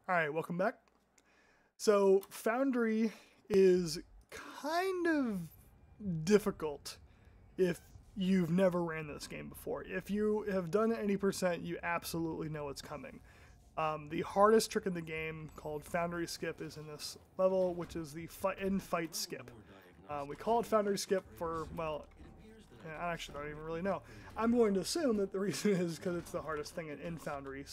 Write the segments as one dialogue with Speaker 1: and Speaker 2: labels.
Speaker 1: All right, welcome back. So Foundry is kind of difficult if you've never ran this game before. If you have done any percent, you absolutely know what's coming. The hardest trick in the game, called Foundry Skip, is in this level, which is the fight skip. We call it Foundry Skip for, well, I actually don't even really know. I'm going to assume that the reason is because it's the hardest thing in Foundry,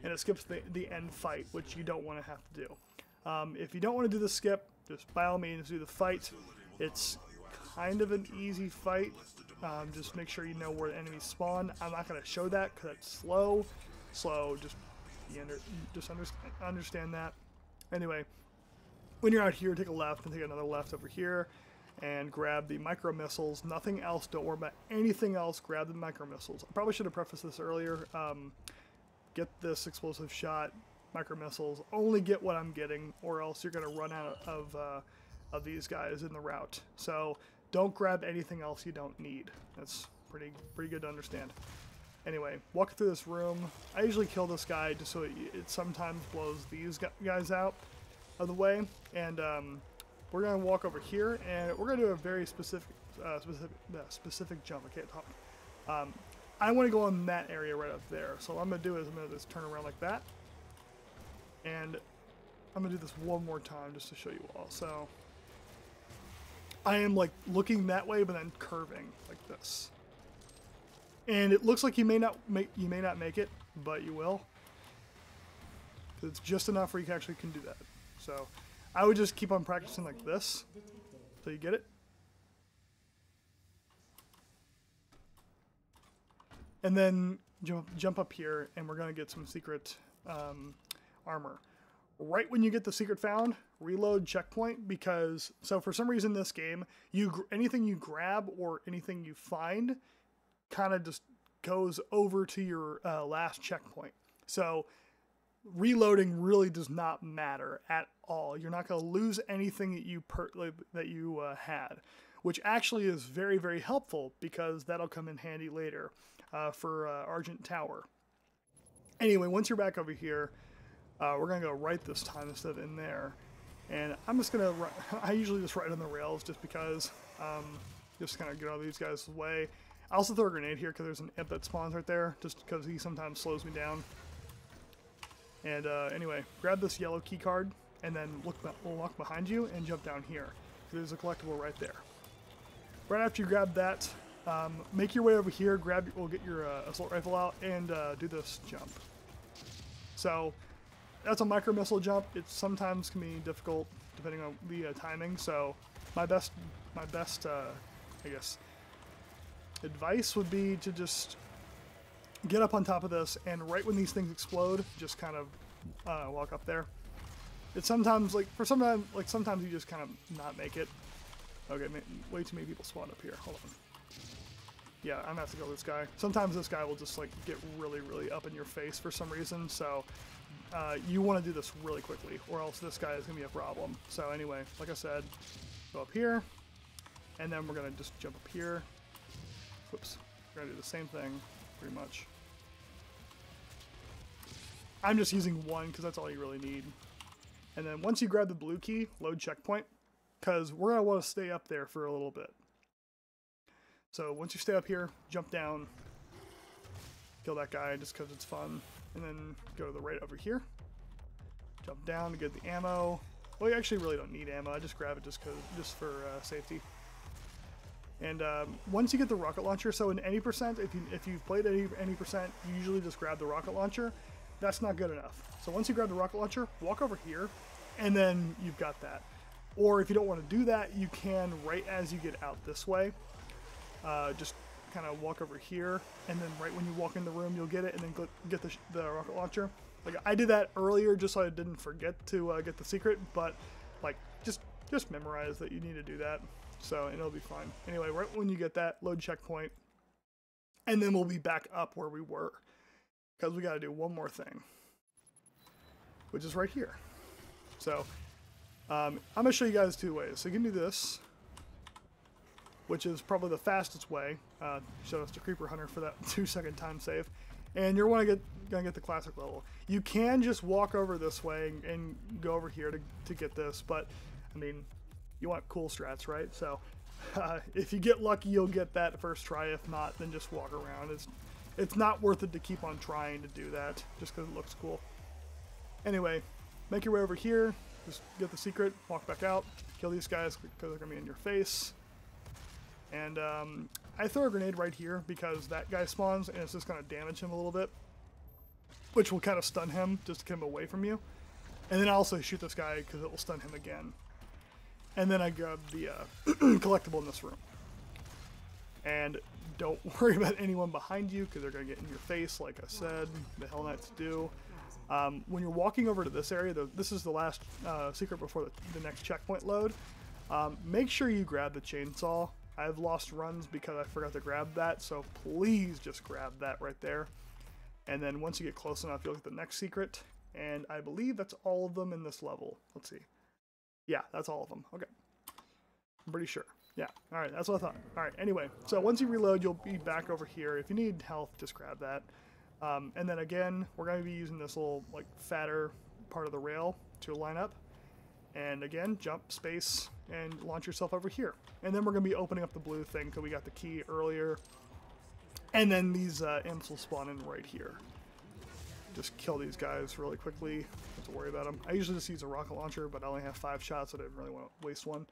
Speaker 1: and it skips the end fight, which you don't want to have to do. If you don't want to do the skip, just by all means do the fight. It's kind of an easy fight. Just make sure you know where the enemies spawn. I'm not going to show that because it's slow. Just understand that. Anyway, when you're out here, take a left and take another left over here and grab the micro missiles. Nothing else. Don't worry about anything else. Grab the micro missiles. I probably should have prefaced this earlier. Get this explosive shot, micro missiles. Only get what I'm getting, or else you're going to run out of these guys in the route. So don't grab anything else you don't need. That's pretty good to understand. Anyway, walk through this room. I usually kill this guy just so it sometimes blows these guys out of the way. And we're gonna walk over here, and we're gonna do a very specific jump. I can't talk. I want to go in that area right up there. So what I'm gonna do is I'm gonna just turn around like that, and I'm gonna do this one more time just to show you all. So I am like looking that way, but then curving like this. And it looks like you may not make it, but you will. It's just enough where you actually can do that. So I would just keep on practicing like this until you get it. And then jump up here, and we're gonna get some secret armor. Right when you get the secret found, reload checkpoint, because for some reason this game, anything you grab or anything you find kind of just goes over to your last checkpoint. So reloading really does not matter at all. You're not going to lose anything that you had, which actually is very, very helpful, because that'll come in handy later for Argent Tower. Anyway, once you're back over here, we're going to go right this time instead of in there. And I'm just going to, I usually just ride on the rails just because, just kind of get out of these guys' way. I also throw a grenade here because there's an imp that spawns right there, just because he sometimes slows me down. And anyway, grab this yellow key card, and then walk behind you and jump down here. There's a collectible right there. Right after you grab that, make your way over here, we'll get your assault rifle out, and do this jump. So that's a micro missile jump. It sometimes can be difficult depending on the timing. So my best I guess advice would be to just get up on top of this, and right when these things explode, just kind of walk up there. It's sometimes sometimes you just kind of not make it. Okay, way too many people spawn up here. Hold on. Yeah, I'm gonna have to go with this guy. Sometimes this guy will just like get really, really up in your face for some reason. So you want to do this really quickly, or else this guy is gonna be a problem. So anyway, like I said, go up here, and then we're gonna just jump up here. Whoops. We're going to do the same thing, pretty much. I'm just using one because that's all you really need. And then once you grab the blue key, load checkpoint, because we're going to want to stay up there for a little bit. So once you stay up here, jump down, kill that guy just because it's fun, and then go to the right over here. Jump down to get the ammo. Well, you actually really don't need ammo. I just grab it just for safety. And once you get the rocket launcher, so in any percent, if you've played any percent, you usually just grab the rocket launcher. That's not good enough. So once you grab the rocket launcher, walk over here, and then you've got that. Or if you don't want to do that, you can, right as you get out this way, just kind of walk over here, and then right when you walk in the room, you'll get it, and then get the rocket launcher. Like I did that earlier just so I didn't forget to get the secret, but like just memorize that you need to do that. So, and it'll be fine. Anyway, right when you get that, load checkpoint, and then we'll be back up where we were, because we got to do one more thing, which is right here. So, I'm going to show you guys two ways. So you can do this, which is probably the fastest way. Shout out to Creeper Hunter for that 2-second time save. And you're want to gonna get the classic level. You can just walk over this way and go over here to get this, but I mean, you want cool strats, right? So if you get lucky, you'll get that first try. If not, then just walk around. It's not worth it to keep on trying to do that just because it looks cool. Anyway, make your way over here. Just get the secret, walk back out, kill these guys because they're gonna be in your face. And I throw a grenade right here because that guy spawns and it's just gonna damage him a little bit, which will kind of stun him just to get him away from you. And then I also shoot this guy because it will stun him again. And then I grab the collectible in this room. And don't worry about anyone behind you because they're going to get in your face, like I said, the Hell Knights do. When you're walking over to this area, this is the last secret before the next checkpoint load, make sure you grab the chainsaw. I've lost runs because I forgot to grab that, so please just grab that right there. And then once you get close enough, you'll get the next secret. And I believe that's all of them in this level. Let's see. Yeah, that's all of them. Okay. I'm pretty sure. Yeah. All right. That's what I thought. All right. Anyway, so once you reload, you'll be back over here. If you need health, just grab that. And then again, we're going to be using this little like fatter part of the rail to line up. And again, jump, space, and launch yourself over here. And then we're going to be opening up the blue thing because we got the key earlier. And then these imps will spawn in right here. Just kill these guys really quickly. Don't have to worry about them. I usually just use a rocket launcher, but I only have 5 shots, so I didn't really want to waste one.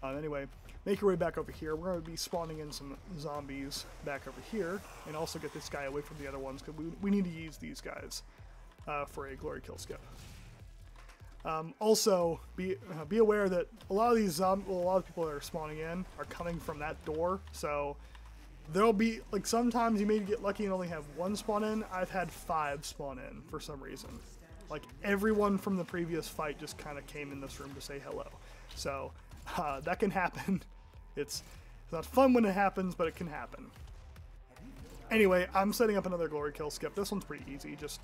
Speaker 1: Anyway, make your way back over here. We're going to be spawning in some zombies back over here, and also get this guy away from the other ones, because we need to use these guys for a glory kill skip. Also, be aware that a lot of these a lot of people that are spawning in are coming from that door, so there'll be, like, sometimes you may get lucky and only have 1 spawn in. I've had 5 spawn in for some reason. Like, everyone from the previous fight just kind of came in this room to say hello. So, that can happen. It's not fun when it happens, but it can happen. Anyway, I'm setting up another glory kill skip. This one's pretty easy. Just,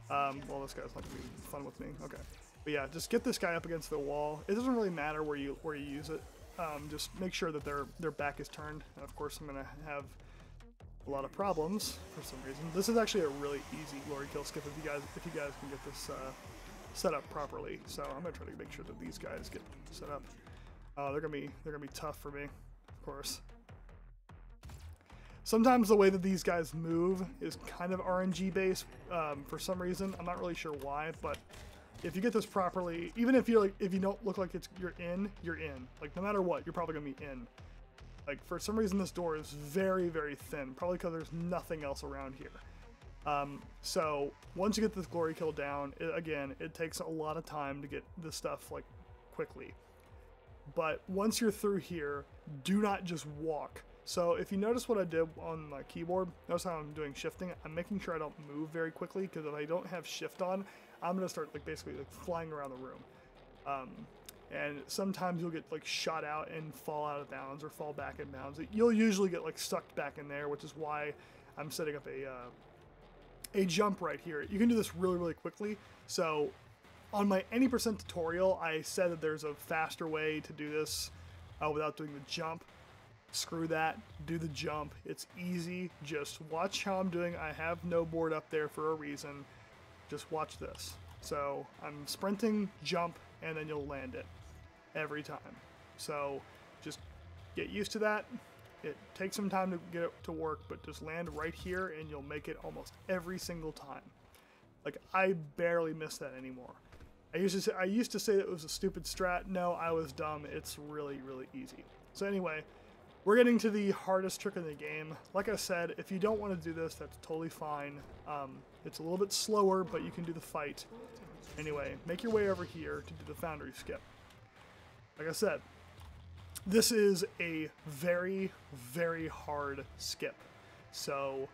Speaker 1: well, this guy's not going to be fun with me. Okay. But yeah, just get this guy up against the wall. It doesn't really matter where you use it. Just make sure that their back is turned. And of course, I'm going to have a lot of problems for some reason. This is actually a really easy glory kill skip if you guys can get this set up properly. So I'm going to try to make sure that these guys get set up. They're gonna be tough for me, of course. Sometimes the way that these guys move is kind of RNG based for some reason. I'm not really sure why, but if you get this properly, even if you don't look like you're in, like no matter what, you're probably gonna be in. Like for some reason this door is very, very thin, probably because there's nothing else around here. So once you get this glory kill down, it takes a lot of time to get this stuff like quickly. But once you're through here, do not just walk. So if you notice what I did on my keyboard, notice how I'm doing shifting. I'm making sure I don't move very quickly, because if I don't have shift on, I'm gonna start like basically like flying around the room. And sometimes you'll get like shot out and fall out of bounds or fall back in bounds. You'll usually get like sucked back in there, which is why I'm setting up a jump right here. You can do this really, really quickly. So on my any percent tutorial, I said that there's a faster way to do this without doing the jump. Screw that, do the jump. It's easy. Just watch how I'm doing. I have no board up there for a reason. Just watch this. So I'm sprinting, jump, and then you'll land it every time. So just get used to that. It takes some time to get it to work, but just land right here and you'll make it almost every single time. Like, I barely miss that anymore. I used to say that it was a stupid strat. No, I was dumb. It's really, really easy. So anyway, we're getting to the hardest trick in the game. Like I said, if you don't want to do this, that's totally fine. It's a little bit slower, but you can do the fight. Anyway, make your way over here to do the Foundry skip. Like I said, this is a very, very hard skip. So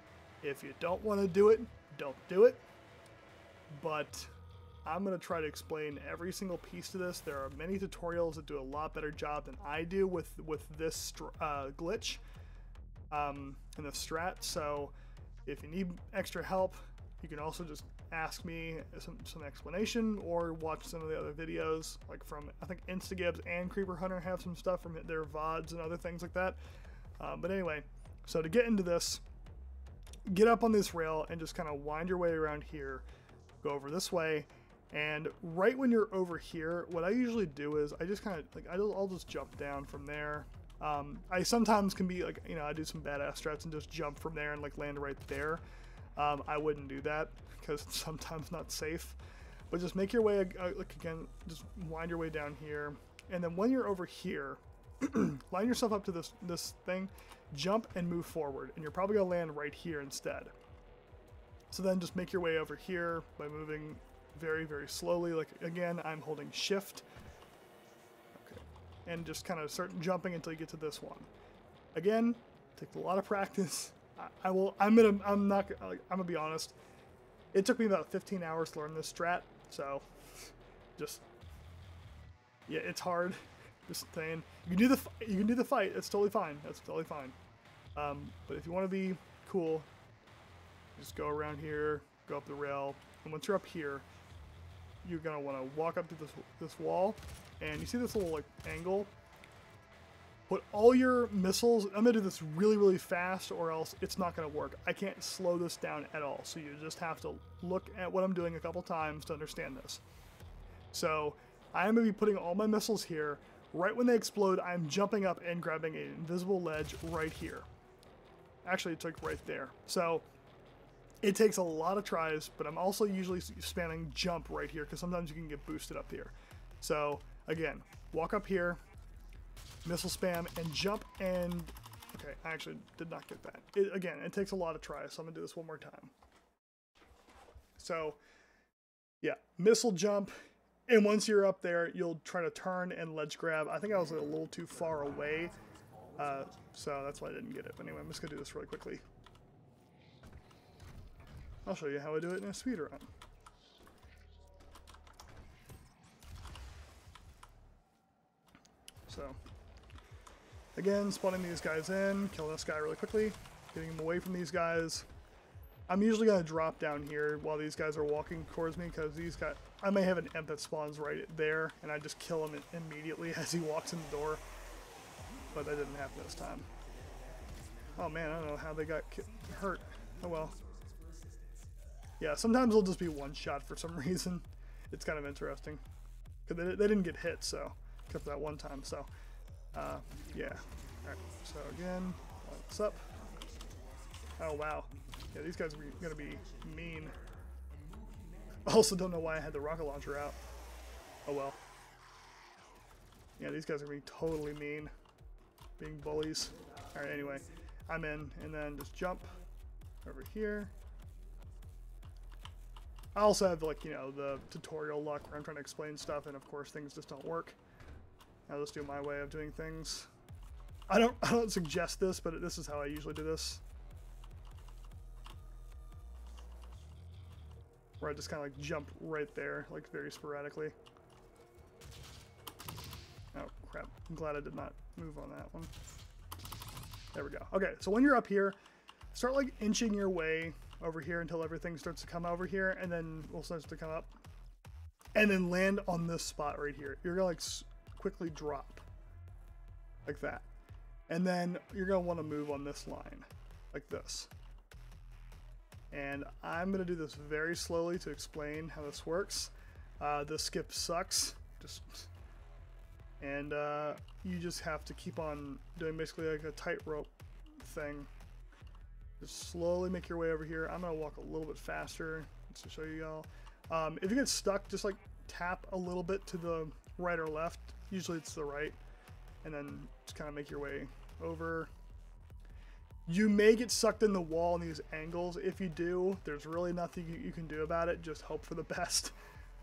Speaker 1: if you don't want to do it, don't do it. But I'm going to try to explain every single piece to this. There are many tutorials that do a lot better job than I do with this glitch and the strat. So if you need extra help, you can also just ask me some explanation or watch some of the other videos, like from, I think Instagibbs and Creeper Hunter have some stuff from their VODs and other things like that. But anyway, so to get into this, get up on this rail and just kind of wind your way around here, go over this way, and right when you're over here, what I usually do is I just kind of like I'll just jump down from there. I sometimes can be like, you know, I do some badass strats and just jump from there and like land right there. I wouldn't do that because it's sometimes not safe, but just make your way like again, just wind your way down here, and then when you're over here, line yourself up to this thing, jump and move forward, and you're probably gonna land right here instead. So then just make your way over here by moving very, very slowly. Like again, I'm holding shift. Okay. And just kind of start jumping until you get to this one. Again, takes a lot of practice. I'm gonna be honest. It took me about 15 hours to learn this strat, so just, yeah, it's hard. Just saying, you can do the fight. It's totally fine. That's totally fine. But if you want to be cool, just go around here, go up the rail, and once you're up here, you're gonna want to walk up to this wall, and you see this little like angle. Put all your missiles. I'm gonna do this really, really fast, or else it's not gonna work. I can't slow this down at all. So you just have to look at what I'm doing a couple times to understand this. So I am gonna be putting all my missiles here. Right when they explode, I'm jumping up and grabbing an invisible ledge right here. Actually, it's like right there. So it takes a lot of tries, but I'm also usually spamming jump right here because sometimes you can get boosted up here. So again, walk up here, missile spam, and jump, and okay, I actually did not get that. Again, it takes a lot of tries, so I'm gonna do this one more time. So yeah, missile jump. And once you're up there, you'll try to turn and ledge grab. I think I was a little too far away, so that's why I didn't get it. But anyway, I'm just going to do this really quickly. I'll show you how I do it in a speedrun. So, again, spawning these guys in, killing this guy really quickly, getting him away from these guys. I'm usually going to drop down here while these guys are walking towards me, because these guys, I may have an imp that spawns right there, and I just kill him immediately as he walks in the door. But that didn't happen this time. Oh man, I don't know how they got hurt. Oh well. Yeah, sometimes it'll just be one shot for some reason. It's kind of interesting. Because they didn't get hit, so, except that one time, so. Yeah. Alright, so again, what's up? Oh wow. Yeah, these guys are gonna be mean. I also don't know why I had the rocket launcher out. Oh well. Yeah, these guys are gonna be totally mean. Being bullies. Alright, anyway. I'm in, and then just jump over here. I also have, like, you know, the tutorial luck where I'm trying to explain stuff, and of course things just don't work. I'll just do my way of doing things. I don't suggest this, but this is how I usually do this. Where I just kind of like jump right there, like very sporadically. Oh crap, I'm glad I did not move on that one. There we go. Okay, so when you're up here, start like inching your way over here until everything starts to come over here, and then will start to come up. And then land on this spot right here. You're gonna like quickly drop. Like that. And then you're gonna want to move on this line. Like this. And I'm going to do this very slowly to explain how this works. This skip sucks. You just have to keep on doing basically like a tightrope thing. Just slowly make your way over here. I'm going to walk a little bit faster just to show you y'all. If you get stuck, just like tap a little bit to the right or left. Usually it's the right. And then just kind of make your way over. You may get sucked in the wall in these angles. If you do, there's really nothing you can do about it. Just hope for the best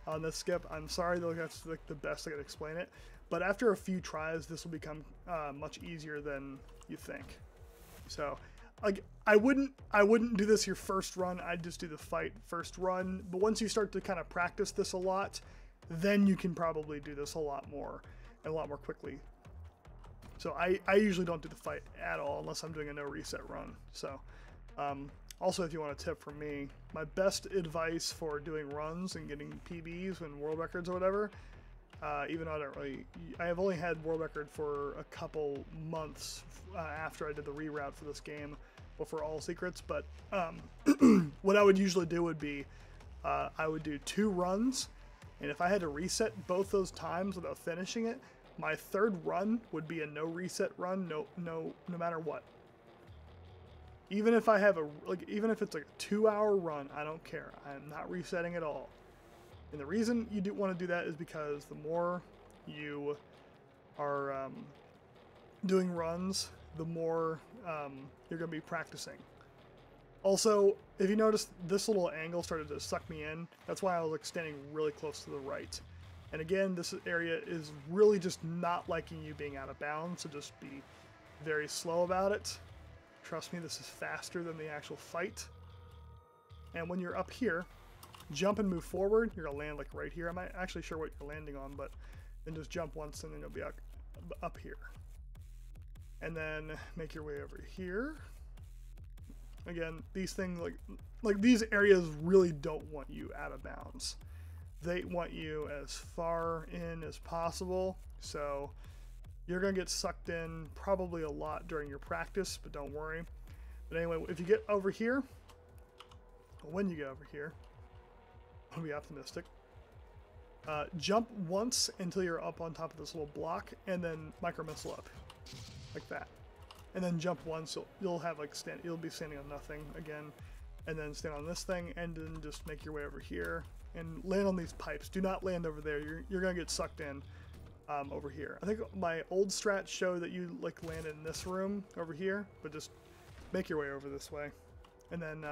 Speaker 1: on this skip. I'm sorry, though, that's like the best I can explain it. But after a few tries, this will become much easier than you think. So, like, I wouldn't do this your first run. I'd just do the fight first run. But once you start to kind of practice this a lot, then you can probably do this a lot more and a lot more quickly. So I usually don't do the fight at all unless I'm doing a no reset run. So also, if you want a tip from me, my best advice for doing runs and getting PBs and world records or whatever, even though I have only had world record for a couple months after I did the reroute for this game. for all secrets, but what I would usually do would be I would do 2 runs, and if I had to reset both those times without finishing it, my 3rd run would be a no reset run, no matter what. Even if I have even if it's like a 2-hour run, I don't care. I'm not resetting at all. And the reason you do want to do that is because the more you are doing runs, the more you're going to be practicing. Also, if you notice, this little angle started to suck me in. That's why I was like standing really close to the right. And again, this area is really just not liking you being out of bounds, so just be very slow about it. Trust me, this is faster than the actual fight. And when you're up here, jump and move forward. You're going to land like right here. I'm not actually sure what you're landing on, but then just jump once and then you'll be up here. And then make your way over here. Again, these things, like these areas really don't want you out of bounds. They want you as far in as possible, so you're going to get sucked in probably a lot during your practice, but don't worry. But anyway, if you get over here, when you get over here, I'll be optimistic. Jump once until you're up on top of this little block, and then micro missile up, like that. And then jump once, so you'll have like you'll be standing on nothing again, and then stand on this thing, and then just make your way over here and land on these pipes. Do not land over there. You're gonna get sucked in over here. I think my old strats show that you like land in this room over here, but just make your way over this way. And then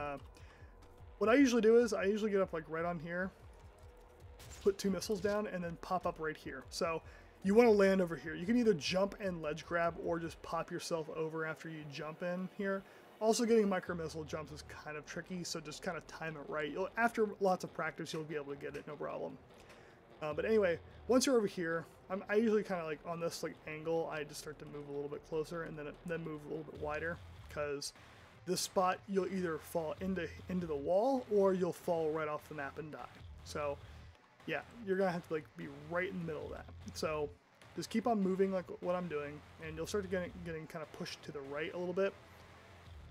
Speaker 1: what I usually do is I usually get up like right on here, put 2 missiles down, and then pop up right here. So you want to land over here. You can either jump and ledge grab or just pop yourself over after you jump in here. Also, getting micro missile jumps is kind of tricky, so just kind of time it right. After lots of practice, you'll be able to get it, no problem. But anyway, once you're over here, I usually kind of like on this like angle, I just start to move a little bit closer and then move a little bit wider, because this spot you'll either fall into the wall or you'll fall right off the map and die. So yeah, you're gonna have to like be right in the middle of that. So just keep on moving like what I'm doing, and you'll start to getting kind of pushed to the right a little bit.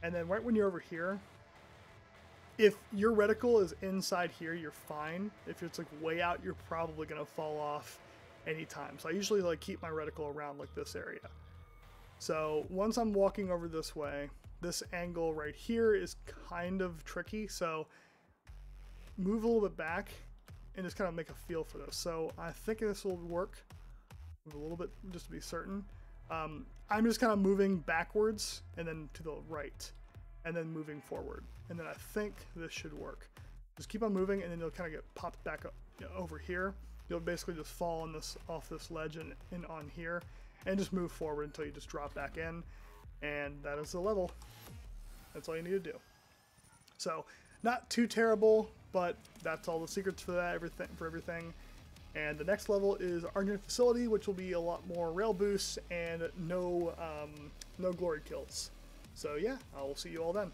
Speaker 1: And then right when you're over here, if your reticle is inside here, you're fine. If it's like way out, you're probably gonna fall off anytime. So I usually like keep my reticle around like this area. So once I'm walking over this way, this angle right here is kind of tricky. So move a little bit back and just kind of make a feel for this. So I think this will work. Move a little bit just to be certain. I'm just kind of moving backwards and then to the right and then moving forward. And then I think this should work. Just keep on moving and then you'll kind of get popped back up over here. You'll basically just fall on off this ledge and on here and just move forward until you just drop back in. And that is the level. That's all you need to do. So not too terrible, but that's all the secrets for that, everything. And the next level is Argent Facility, which will be a lot more rail boosts and no glory kills. So yeah, I will see you all then.